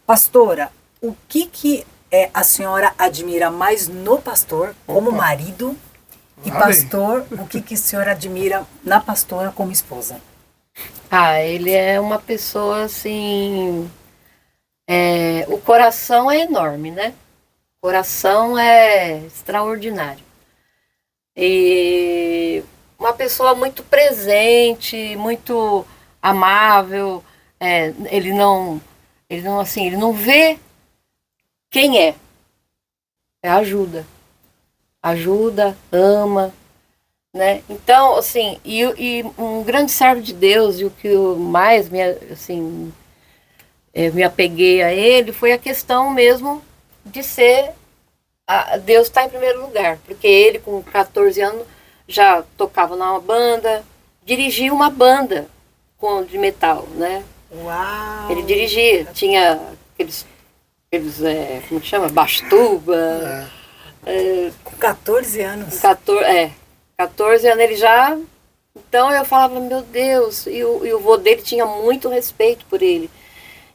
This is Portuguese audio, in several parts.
Pastora, o que a senhora admira mais no pastor como marido? E pastor, o que a senhora admira na pastora como esposa? Ele é uma pessoa assim. O coração é enorme, né? O coração é extraordinário. E uma pessoa muito presente, muito amável. Ele não vê quem é. Ajuda, ama, né? Então, assim, e um grande servo de Deus, e o que eu mais me apeguei a ele foi a questão mesmo de ser Deus está em primeiro lugar, porque ele com 14 anos já tocava numa banda, dirigia uma banda de metal, né? Uau! Ele dirigia, tinha aqueles como que chama? Bastuba. Com 14 anos. 14 anos ele já. Então eu falava, meu Deus, e o vô dele tinha muito respeito por ele.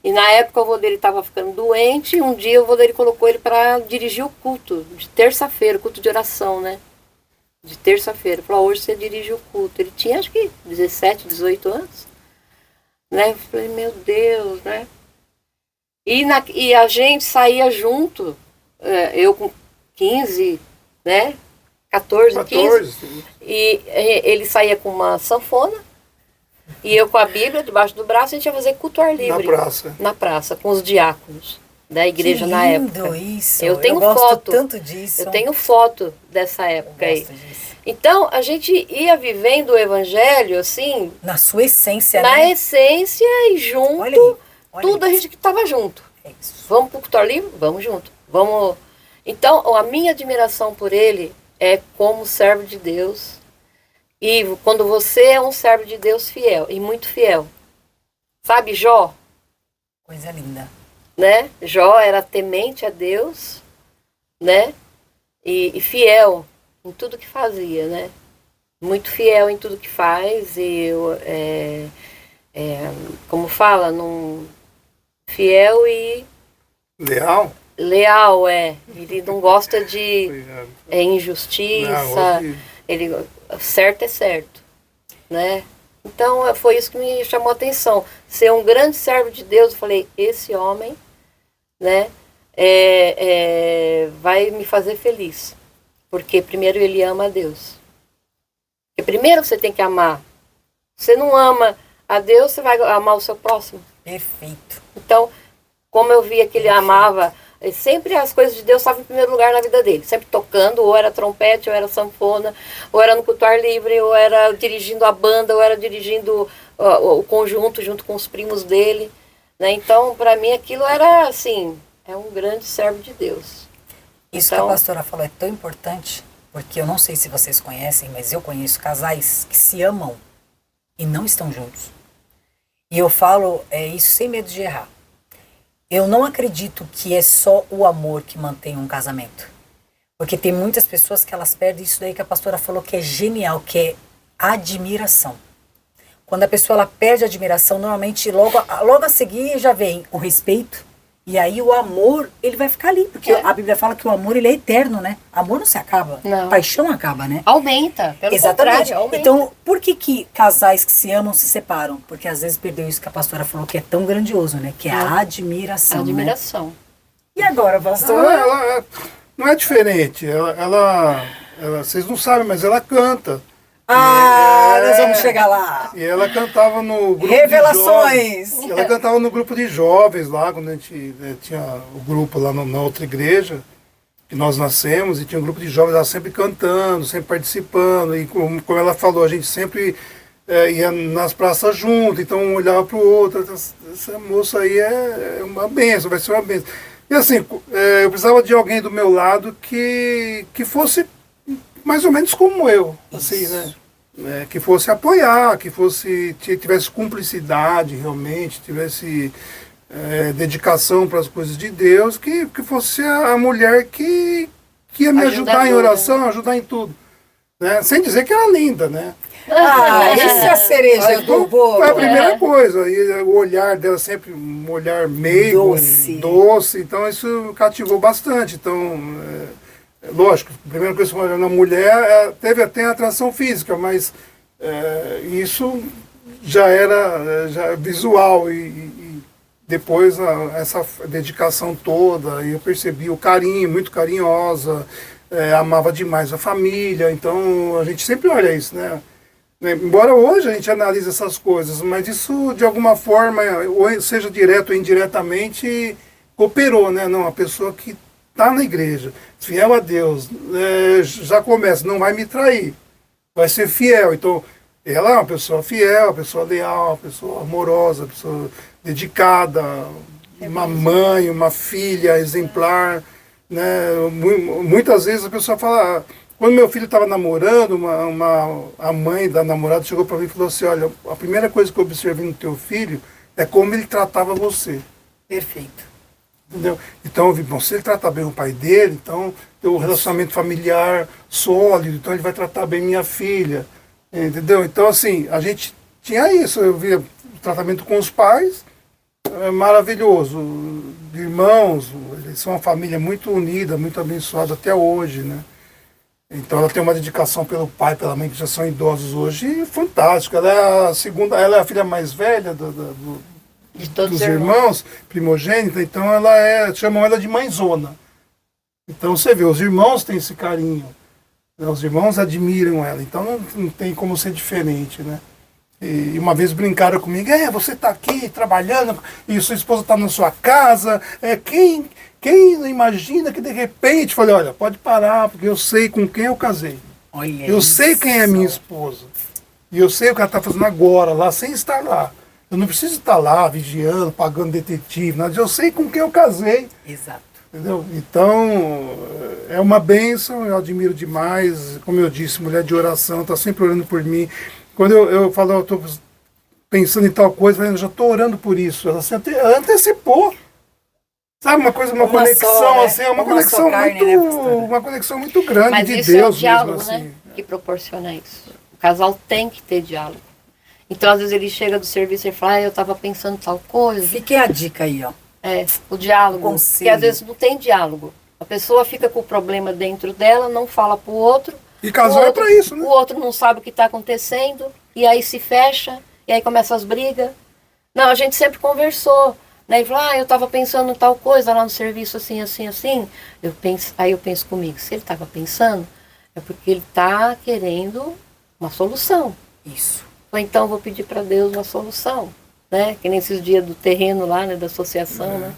E na época o vô dele estava ficando doente, e um dia o vô dele colocou ele para dirigir o culto de terça-feira, culto de oração, né? De terça-feira. Falou, hoje você dirige o culto. Ele tinha acho que 17, 18 anos. Né? Eu falei, meu Deus, né? E a gente saía junto, eu com 15, né? 14, 15. E ele saía com uma sanfona, e eu com a Bíblia debaixo do braço, a gente ia fazer culto ao ar livre. Na praça, com os diáconos da igreja na época. Isso. Eu tenho gosto foto. Tanto disso. Eu tenho foto dessa época aí. Disso. Então, a gente ia vivendo o evangelho, assim... Na sua essência, na né? essência e junto. Olha tudo aí. A gente que estava junto. É isso. Vamos pro culto ao ar livre? Vamos junto. Vamos... Então, a minha admiração por ele é como servo de Deus. E quando você é um servo de Deus fiel, e muito fiel. Sabe Jó? Coisa linda. Né? Jó era temente a Deus, né? E fiel em tudo que fazia, né? Muito fiel em tudo que faz. E como fala, fiel e... Leal? Leal, ele não gosta de injustiça, certo é certo, né? Então foi isso que me chamou a atenção, ser um grande servo de Deus. Eu falei, esse homem, né, vai me fazer feliz, porque primeiro ele ama a Deus, porque primeiro você tem que amar. Você não ama a Deus, você vai amar o seu próximo. Perfeito. Então, como eu via que ele amava, sempre as coisas de Deus estavam em primeiro lugar na vida dele. Sempre tocando, ou era trompete, ou era sanfona, ou era no culto ao ar livre, ou era dirigindo a banda, ou era dirigindo o conjunto junto com os primos dele. Né? Então, para mim, aquilo era assim, é um grande servo de Deus. Isso que a pastora falou é tão importante, porque eu não sei se vocês conhecem, mas eu conheço casais que se amam e não estão juntos. E eu falo isso sem medo de errar. Eu não acredito que é só o amor que mantém um casamento. Porque tem muitas pessoas que elas perdem isso daí que a pastora falou que é genial, que é admiração. Quando a pessoa ela perde a admiração, normalmente logo a seguir já vem o respeito. E aí o amor, ele vai ficar ali. Porque a Bíblia fala que o amor, ele é eterno, né? Amor não se acaba. Não. Paixão acaba, né? Aumenta, pelo Exatamente. contrário, aumenta. Então, por que casais que se amam se separam? Porque às vezes perdeu isso que a pastora falou, que é tão grandioso, né? Que é a admiração, admiração. Né? E agora, pastor? Ela não é diferente. Vocês não sabem, mas ela canta. Nós vamos chegar lá. E ela cantava no grupo Revelações. de jovens. Ela cantava no grupo de jovens lá, quando a gente tinha o grupo lá na outra igreja, que nós nascemos, e tinha um grupo de jovens lá sempre cantando, sempre participando. E como ela falou, a gente sempre ia nas praças junto, então um olhava para o outro. Essa moça aí é uma benção, vai ser uma benção. E assim, eu precisava de alguém do meu lado que fosse mais ou menos como eu, assim, né? Que fosse apoiar, que tivesse cumplicidade realmente, tivesse dedicação para as coisas de Deus, que fosse a mulher que ia me ajudar em oração, ajudar em tudo. Né? Sem dizer que era linda, né? Isso é a cereja Aí, do bolo. foi a primeira coisa. E o olhar dela sempre um olhar meigo, doce. Então isso cativou bastante. Então, lógico, a primeira coisa que você olha na mulher teve até atração física, mas isso já era já visual. E depois essa dedicação toda, e eu percebi o carinho, muito carinhosa, amava demais a família. Então a gente sempre olha isso, né? Embora hoje a gente analise essas coisas, mas isso de alguma forma, ou seja direto ou indiretamente, cooperou, né? Não, a pessoa que está na igreja, fiel a Deus, já começa, não vai me trair, vai ser fiel. Então, ela é uma pessoa fiel, uma pessoa leal, uma pessoa amorosa, uma pessoa dedicada, uma mãe, uma filha exemplar, né? Muitas vezes a pessoa fala... Quando meu filho estava namorando, a mãe da namorada chegou para mim e falou assim, olha, a primeira coisa que eu observei no teu filho é como ele tratava você. Perfeito. Entendeu? Então eu vi, bom, se ele tratar bem o pai dele, então tem um relacionamento familiar sólido, então ele vai tratar bem minha filha. Entendeu? Então assim, a gente tinha isso, eu via o tratamento com os pais, maravilhoso. Irmãos, eles são uma família muito unida, muito abençoada até hoje, né? Então ela tem uma dedicação pelo pai, pela mãe, que já são idosos hoje, fantástico. Ela é a segunda, ela é a filha mais velha de todos dos irmãos, primogênita, então chamam ela de mãezona. Então você vê, os irmãos têm esse carinho, né? Os irmãos admiram ela, então não tem como ser diferente, né? E uma vez brincaram comigo, você está aqui trabalhando e sua esposa está na sua casa, quem imagina que de repente... Falei, olha, pode parar, porque eu sei com quem eu casei. Olha eu isso. sei quem é minha esposa. E eu sei o que ela está fazendo agora, lá, sem estar lá. Eu não preciso estar lá, vigiando, pagando detetive, nada. Eu sei com quem eu casei. Exato. Entendeu? Então, é uma bênção, eu admiro demais. Como eu disse, mulher de oração, está sempre orando por mim. Quando eu falo, eu estou pensando em tal coisa, eu já estou orando por isso. Ela assim, antecipou. Sabe, uma conexão só, né? assim, uma conexão muito grande. Mas de isso Deus é o diálogo, mesmo, assim. né? Que proporciona isso. O casal tem que ter diálogo. Então, às vezes, ele chega do serviço e fala, eu estava pensando tal coisa. Fiquem a dica aí, ó. O diálogo. Conselho. Porque às vezes não tem diálogo. A pessoa fica com o problema dentro dela, não fala pro outro. E casal é para isso, né? O outro não sabe o que está acontecendo, e aí se fecha, e aí começam as brigas. Não, a gente sempre conversou. Né? E falou, eu estava pensando em tal coisa lá no serviço, assim, assim, assim. Aí eu penso comigo, se ele estava pensando, é porque ele está querendo uma solução. Isso. Ou então eu vou pedir para Deus uma solução. Né? Que nesses dias do terreno lá, né, da associação, né?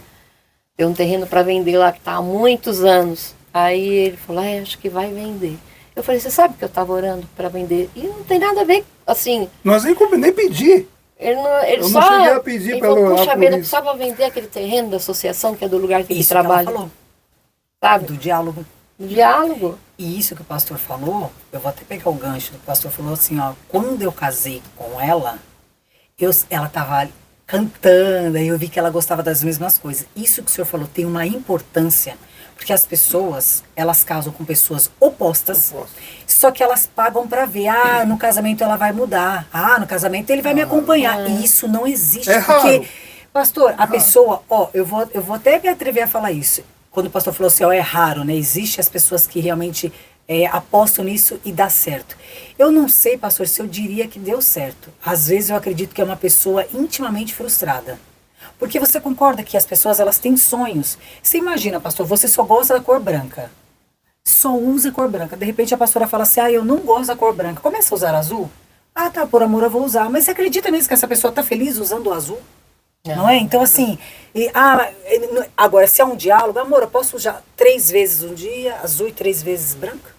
Tem um terreno para vender lá que está há muitos anos. Aí ele falou, acho que vai vender. Eu falei, você sabe que eu estava orando para vender? E não tem nada a ver, assim... Nós nem pedi. Ele eu só... não cheguei a pedir ele pelo falou, puxa vida, isso. precisava vender aquele terreno da associação, que é do lugar que ele Isso trabalha. que ela falou. Sabe? Do diálogo. Diálogo. E isso que o pastor falou, eu vou até pegar o gancho. O pastor falou assim, ó, quando eu casei com ela, ela estava cantando, aí eu vi que ela gostava das mesmas coisas. Isso que o senhor falou tem uma importância, porque as pessoas, elas casam com pessoas opostas, só que elas pagam para ver, no casamento ela vai mudar, no casamento ele vai me acompanhar. E isso não existe, porque, raro. pastor, a pessoa, eu vou até me atrever a falar isso. Quando o pastor falou assim, é raro, né? Existe as pessoas que realmente apostam nisso e dá certo. Eu não sei, pastor, se eu diria que deu certo. Às vezes eu acredito que é uma pessoa intimamente frustrada. Porque você concorda que as pessoas, elas têm sonhos. Você imagina, pastor, você só gosta da cor branca. Só usa cor branca. De repente a pastora fala assim, eu não gosto da cor branca. Começa a usar azul? Tá, por amor eu vou usar. Mas você acredita mesmo que essa pessoa está feliz usando o azul? Não é? Então, assim, agora, se é um diálogo, amor, eu posso usar 3 vezes um dia, azul e 3 vezes branca?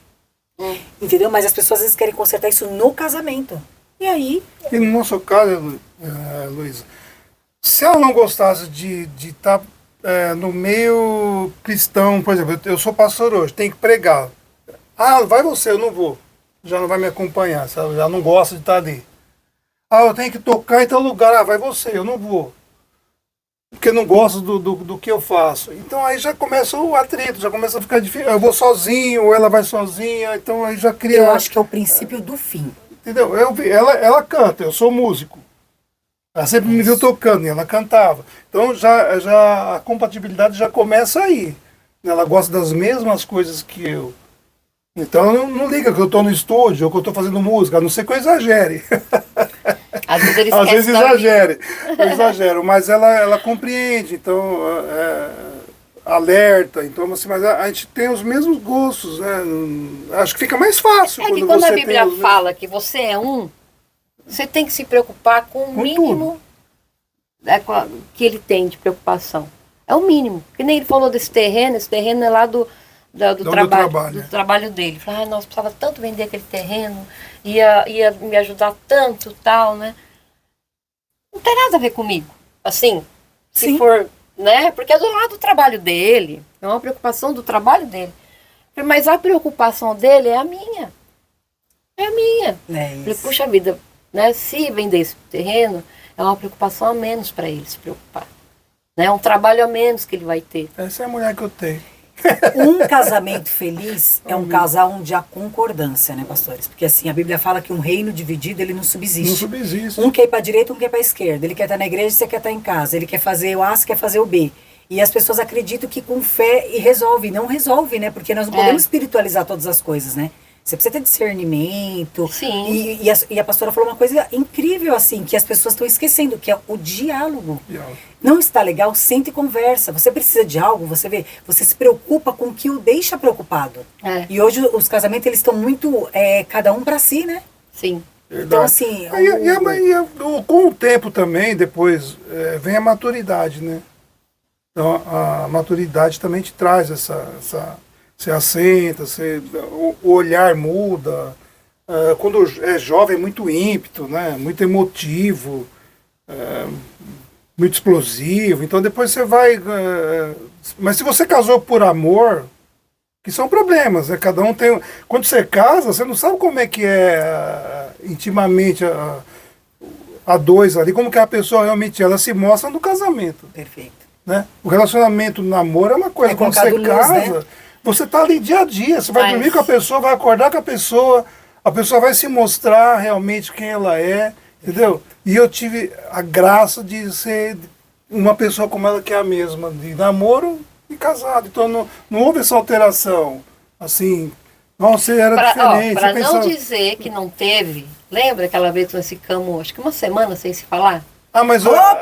Entendeu? Mas as pessoas às vezes querem consertar isso no casamento. E aí... E no nosso caso, Luísa, se ela não gostasse de estar no meio cristão, por exemplo, eu sou pastor hoje, tenho que pregar. Vai você, eu não vou. Já não vai me acompanhar, sabe? Já não gosta de estar ali. Eu tenho que tocar em tal lugar, vai você, eu não vou. Porque eu não gosto do que eu faço. Então aí já começa o atrito, já começa a ficar difícil. Eu vou sozinho, ou ela vai sozinha, então aí já cria... Eu acho que é o princípio do fim. entendeu? Ela canta, eu sou músico. Ela sempre me viu tocando e ela cantava. Então já a compatibilidade já começa aí. Ela gosta das mesmas coisas que eu. Então não liga que eu estou no estúdio ou que eu estou fazendo música, a não ser que eu exagere. Às vezes ele Às vezes esquece eu exagero, mas ela compreende, então alerta, então assim, mas a gente tem os mesmos gostos, né? Acho que fica mais fácil É que quando quando você a Bíblia tem os fala que você é um, você tem que se preocupar com o Com mínimo que ele tem de preocupação. É o mínimo. Que nem ele falou desse terreno, esse terreno é lá do trabalho dele. Falei, ah, nós precisava tanto vender aquele terreno, ia me ajudar tanto, tal, né? Não tem nada a ver comigo. Assim, se Sim. for, né? Porque é do lado do trabalho dele, é uma preocupação do trabalho dele. Mas a preocupação dele é a minha. É a minha. É Falei, isso. puxa vida, né? Se vender esse terreno, é uma preocupação a menos para ele se preocupar. Né? É um trabalho a menos que ele vai ter. Essa é a mulher que eu tenho. Um casamento feliz é um casal onde há concordância, né, pastores? Porque assim, a Bíblia fala que um reino dividido, ele não subsiste. Não subsiste. Um quer ir para a direita, um quer ir para a esquerda. Ele quer estar na igreja, você quer estar em casa. Ele quer fazer o A, você quer fazer o B. E as pessoas acreditam que com fé e resolve. Não resolve, né? Porque nós não podemos espiritualizar todas as coisas, né? Você precisa ter discernimento. Sim. E a pastora falou uma coisa incrível, assim, que as pessoas estão esquecendo, que é o diálogo. Diálogo. Não está legal? Senta e conversa. Você precisa de algo, você vê, você se preocupa com o que o deixa preocupado. É. E hoje os casamentos, eles estão muito, cada um para si, né? Sim. Então, assim... Com o tempo também, depois, vem a maturidade, né? Então, a maturidade também te traz você assenta, o olhar muda. Quando é jovem, é muito ímpeto, né? Muito emotivo, muito explosivo. Então depois você vai... mas se você casou por amor, que são problemas, né? Cada um tem... Quando você casa, você não sabe como é que é intimamente a dois ali, como que a pessoa realmente ela se mostra no casamento. Perfeito. Né? O relacionamento no namoro é uma coisa. Quando você colocado luz, casa... né? Você está ali dia a dia, você vai dormir com a pessoa, vai acordar com a pessoa vai se mostrar realmente quem ela é, entendeu? E eu tive a graça de ser uma pessoa como ela, que é a mesma, de namoro e casado. Então não houve essa alteração, assim, nossa, era diferente. Para Eu não pensava, dizer que não teve, lembra aquela vez que nós ficamos, acho que uma semana sem se falar? mas Opa!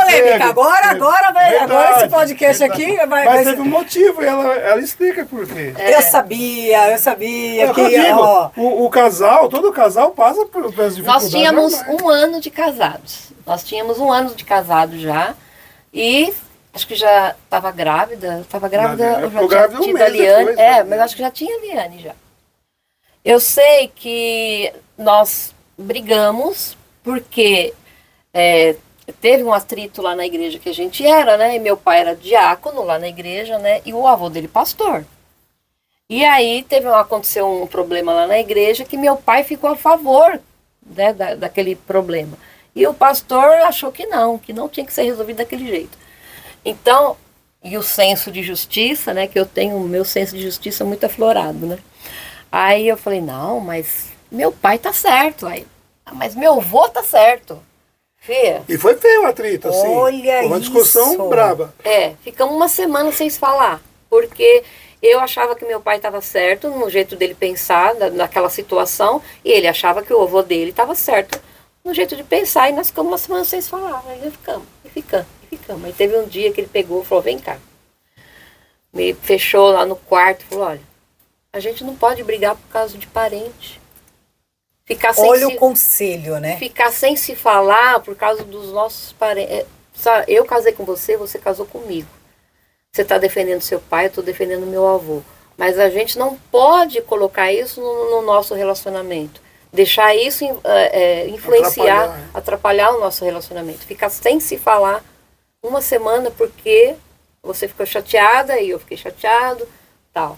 Polêmica! teve. Agora esse podcast aqui vai... Mas teve um motivo, e ela explica por quê. Eu sabia É o que que... eu digo, ó, o casal, todo casal passa por as dificuldades. Nós tínhamos normais. um ano de casados. Nós tínhamos um ano de casado já. E acho que já estava grávida. Estava grávida, eu já ficou grávida tinha um tido a mês Liane. depois, né? Mas acho que já tinha a Liane já. Eu sei que nós brigamos porque teve um atrito lá na igreja que a gente era, né? E meu pai era diácono lá na igreja, né? E o avô dele pastor. E aí aconteceu um problema lá na igreja que meu pai ficou a favor, né, daquele problema. E o pastor achou que não tinha que ser resolvido daquele jeito. Então, e o senso de justiça, né? Que eu tenho o meu senso de justiça muito aflorado, né? Aí eu falei, não, mas meu pai tá certo. Aí, mas meu avô tá certo. Fia. E foi feio o atrito, assim. Olha Foi uma discussão isso. braba. Ficamos uma semana sem se falar. Porque eu achava que meu pai estava certo no jeito dele pensar naquela situação. E ele achava que o avô dele estava certo no jeito de pensar. E nós ficamos uma semana sem se falar. Aí ficamos. Aí teve um dia que ele pegou e falou, vem cá. Me fechou lá no quarto e falou, olha, a gente não pode brigar por causa de parente. Olha o conselho, né? Ficar sem se falar por causa dos nossos parentes. Eu casei com você, você casou comigo. Você está defendendo seu pai, eu estou defendendo meu avô. Mas a gente não pode colocar isso no nosso relacionamento. Deixar isso influenciar, atrapalhar o nosso relacionamento. Ficar sem se falar uma semana porque você ficou chateada e eu fiquei chateado, tal.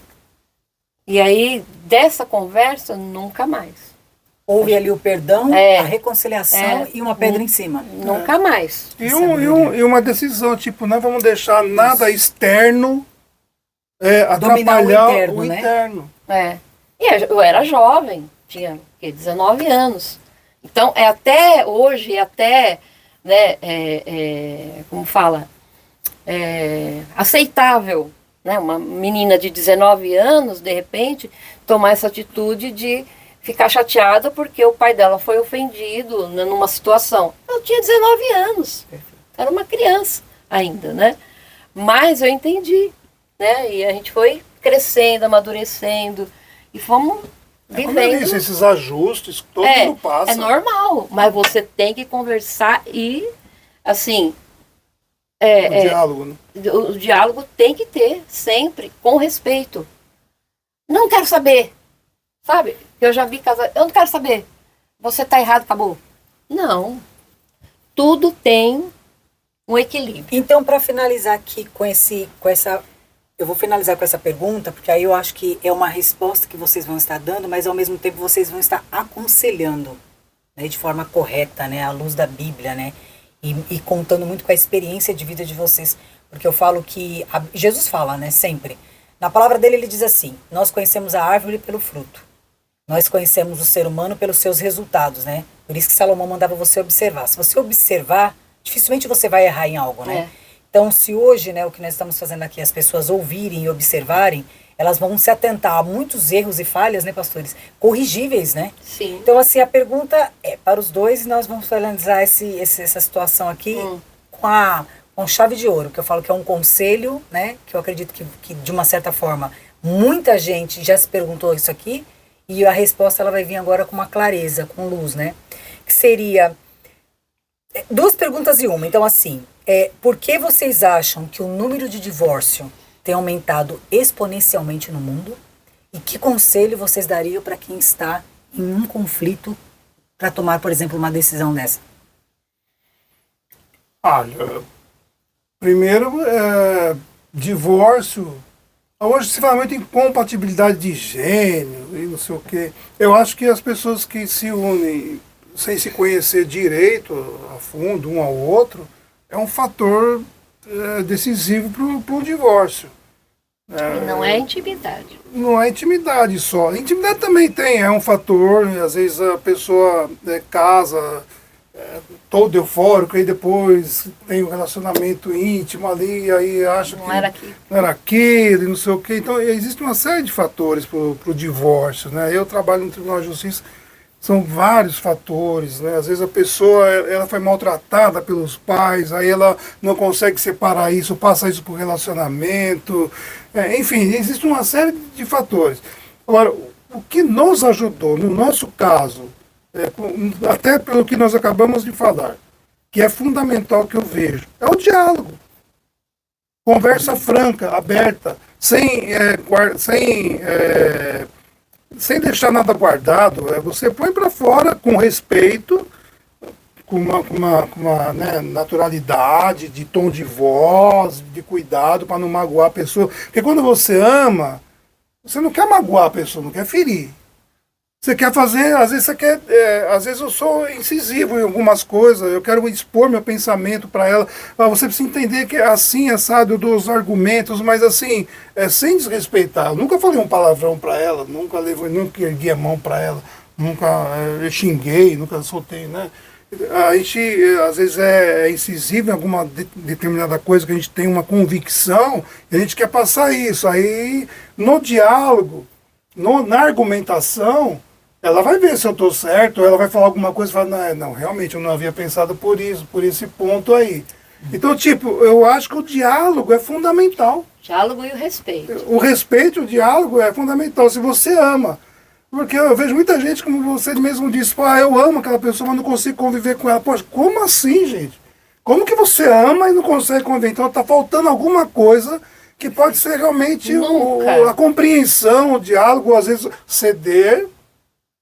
E aí, dessa conversa, nunca mais. Houve ali o perdão, a reconciliação e uma pedra em cima. Nunca mais. E uma decisão, tipo, não vamos deixar nada externo Dominar atrapalhar o interno, o né? interno. E eu era jovem, tinha o quê? 19 anos. Então, é até hoje, né, como fala, aceitável, né, uma menina de 19 anos, de repente, tomar essa atitude de ficar chateada porque o pai dela foi ofendido numa situação. Eu tinha 19 anos, era uma criança ainda, né? Mas eu entendi, né? E a gente foi crescendo, amadurecendo e fomos Como eu vivendo. disse, esses ajustes, todo mundo passa. É normal, mas você tem que conversar e, assim... O diálogo, né? O diálogo tem que ter, sempre, com respeito. Não quero saber, sabe? Eu já vi casar, eu não quero saber. Você tá errado, acabou. Não. Tudo tem um equilíbrio. Então, para finalizar aqui eu vou finalizar com essa pergunta, porque aí eu acho que é uma resposta que vocês vão estar dando, mas ao mesmo tempo vocês vão estar aconselhando, né, de forma correta, né, à luz da Bíblia, né, e contando muito com a experiência de vida de vocês, porque eu falo que Jesus fala, né, sempre. Na palavra dele ele diz assim: nós conhecemos a árvore pelo fruto. Nós conhecemos o ser humano pelos seus resultados, né? Por isso que Salomão mandava você observar. Se você observar, dificilmente você vai errar em algo, né? Então, se hoje, né, o que nós estamos fazendo aqui, as pessoas ouvirem e observarem, elas vão se atentar a muitos erros e falhas, né, pastores? Corrigíveis, né? Sim. Então, assim, a pergunta é para os dois, e nós vamos analisar essa situação aqui com chave de ouro, que eu falo que é um conselho, né? Que eu acredito que de uma certa forma, muita gente já se perguntou isso aqui, e a resposta ela vai vir agora com uma clareza, com luz, né? Que seria duas perguntas e uma. Então, assim, por que vocês acham que o número de divórcio tem aumentado exponencialmente no mundo? E que conselho vocês dariam para quem está em um conflito para tomar, por exemplo, uma decisão dessa? Olha, primeiro, divórcio. Hoje se fala muito em compatibilidade de gênero e não sei o quê. Eu acho que as pessoas que se unem sem se conhecer direito, a fundo, um ao outro, é um fator decisivo para o divórcio. E não é intimidade. Não é intimidade só. Intimidade também tem, é um fator. Às vezes a pessoa casa todo eufórico, aí depois tem um relacionamento íntimo ali, aí acha que não era aquilo, e não sei o quê. Então existe uma série de fatores para o divórcio, né? Eu trabalho no Tribunal de Justiça, são vários fatores, né? Às vezes a pessoa ela foi maltratada pelos pais, aí ela não consegue separar isso, passa isso para o relacionamento, enfim, existe uma série de fatores. Agora, o que nos ajudou, no nosso caso, até pelo que nós acabamos de falar, que é fundamental que eu vejo, é o diálogo. Conversa franca, aberta, sem deixar nada guardado. Você põe para fora com respeito, com uma naturalidade, de tom de voz, de cuidado para não magoar a pessoa. Porque quando você ama, você não quer magoar a pessoa, não quer ferir. Você quer fazer, às vezes às vezes eu sou incisivo em algumas coisas, eu quero expor meu pensamento para ela. Você precisa entender que é assim, assado, eu dou os argumentos, mas assim, sem desrespeitar. Eu nunca falei um palavrão para ela, nunca ergui a mão para ela, nunca xinguei, nunca soltei, né? A gente, às vezes, é incisivo em alguma determinada coisa que a gente tem uma convicção, e a gente quer passar isso. Aí, no diálogo, na argumentação, ela vai ver se eu estou certo, ou ela vai falar alguma coisa e falar, não, realmente eu não havia pensado por isso, por esse ponto aí. Então, eu acho que o diálogo é fundamental. Diálogo e o respeito. O respeito, o diálogo é fundamental, se você ama. Porque eu vejo muita gente, como você mesmo disse, eu amo aquela pessoa, mas não consigo conviver com ela. Poxa, como assim, gente? Como que você ama e não consegue conviver? Então está faltando alguma coisa que pode ser realmente a compreensão, o diálogo, às vezes ceder.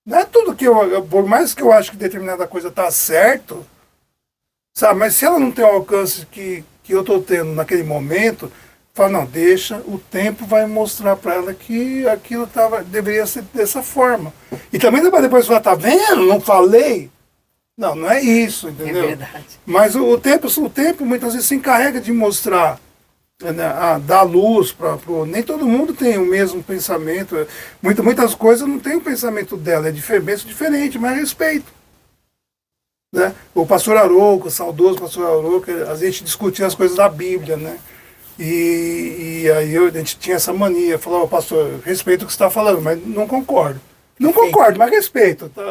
Não é tudo que por mais que eu acho que determinada coisa está certo, sabe? Mas se ela não tem o alcance que eu estou tendo naquele momento, fala, não, deixa, o tempo vai mostrar para ela que aquilo deveria ser dessa forma. E também depois falar, tá vendo? Não falei? Não é isso, entendeu? É verdade. Mas o tempo muitas vezes se encarrega de mostrar dar luz para nem todo mundo tem o mesmo pensamento. Muitas coisas não tem o pensamento dela, é diferente, mas respeito. Né? O pastor Arouca, o saudoso pastor Arouca, a gente discutia as coisas da Bíblia, né? E aí a gente tinha essa mania, falava, pastor, respeito o que você está falando, mas não concordo. Não concordo, mas respeito. Tá?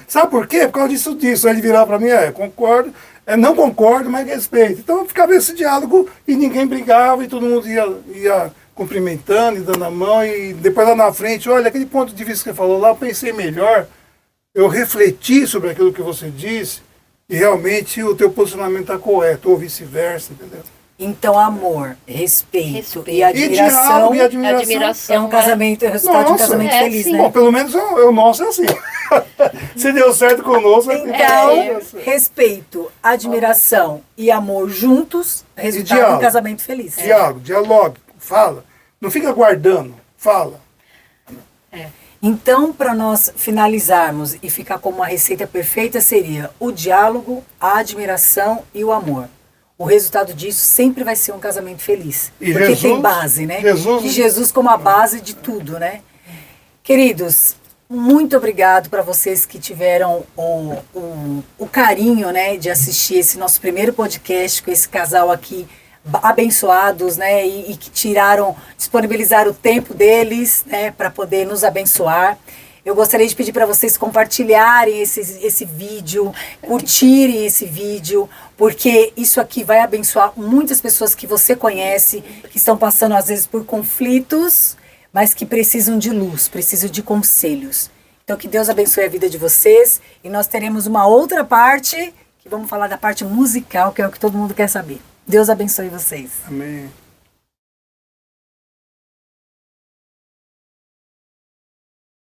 Sabe por quê? Por causa disso. Aí ele virava para mim, concordo, não concordo, mas respeito. Então ficava esse diálogo e ninguém brigava e todo mundo ia cumprimentando e dando a mão. E depois lá na frente, olha, aquele ponto de vista que você falou lá, eu pensei melhor, eu refleti sobre aquilo que você disse e realmente o teu posicionamento está correto, ou vice-versa, entendeu? Então, amor, respeito e diálogo e admiração é um casamento, é o resultado de um casamento feliz, né? Bom, pelo menos o nosso é assim. Se deu certo conosco, então, respeito, admiração e amor juntos, resultado de um casamento feliz. Diálogo, fala. Não fica guardando, fala. Então, para nós finalizarmos e ficar como uma receita perfeita, seria o diálogo, a admiração e o amor. O resultado disso sempre vai ser um casamento feliz. E porque Jesus, tem base, né? E Jesus como a base de tudo, né? Queridos, muito obrigado para vocês que tiveram o carinho, né, de assistir esse nosso primeiro podcast com esse casal aqui, abençoados, né, e que disponibilizaram o tempo deles, né, para poder nos abençoar. Eu gostaria de pedir para vocês compartilharem esse vídeo, curtirem esse vídeo, porque isso aqui vai abençoar muitas pessoas que você conhece, que estão passando às vezes por conflitos, mas que precisam de luz, precisam de conselhos. Então que Deus abençoe a vida de vocês e nós teremos uma outra parte, que vamos falar da parte musical, que é o que todo mundo quer saber. Deus abençoe vocês. Amém.